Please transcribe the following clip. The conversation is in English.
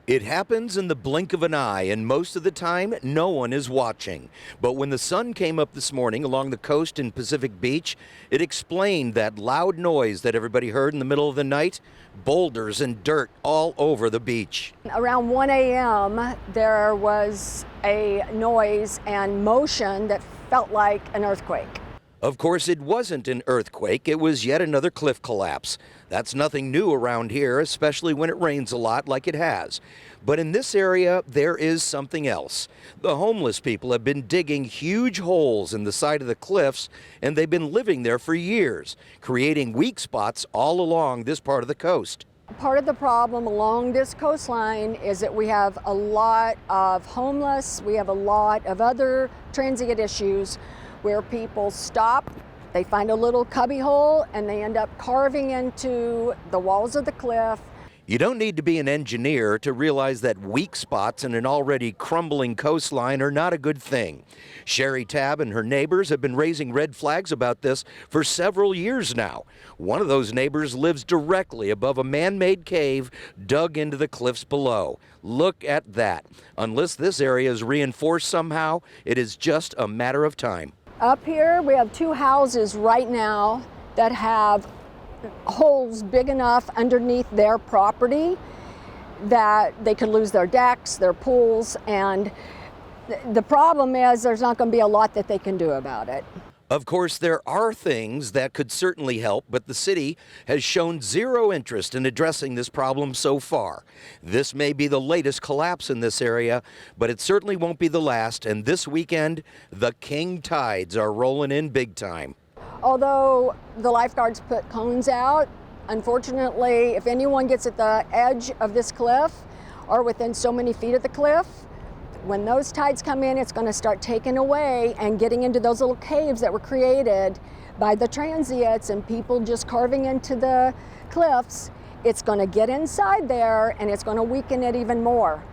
It happens in the blink of an eye, and most of the time, no one is watching. But when the sun came up this morning along the coast in Pacific Beach, it explained that loud noise that everybody heard in the middle of the night, boulders and dirt all over the beach. Around 1 a.m., there was a noise and motion that felt like an earthquake. Of course, it wasn't an earthquake. It was yet another cliff collapse. That's nothing new around here, especially when it rains a lot like it has. But in this area, there is something else. The homeless people have been digging huge holes in the side of the cliffs, and they've been living there for years, creating weak spots all along this part of the coast. Part of the problem along this coastline is that we have a lot of homeless, we have a lot of other transient issues where people stop, they find a little cubby hole, and they end up carving into the walls of the cliff. You don't need to be an engineer to realize that weak spots in an already crumbling coastline are not a good thing. Sherry Tabb and her neighbors have been raising red flags about this for several years now. One of those neighbors lives directly above a man-made cave dug into the cliffs below. Look at that. Unless this area is reinforced somehow, it is just a matter of time. Up here, we have two houses right now that have holes big enough underneath their property that they could lose their decks, their pools, and the problem is there's not going to be a lot that they can do about it. Of course, there are things that could certainly help, but the city has shown zero interest in addressing this problem so far. This may be the latest collapse in this area, but it certainly won't be the last, and this weekend, the king tides are rolling in big time. Although the lifeguards put cones out, unfortunately, if anyone gets at the edge of this cliff or within so many feet of the cliff, when those tides come in, it's going to start taking away and getting into those little caves that were created by the transients and people just carving into the cliffs. It's going to get inside there and it's going to weaken it even more.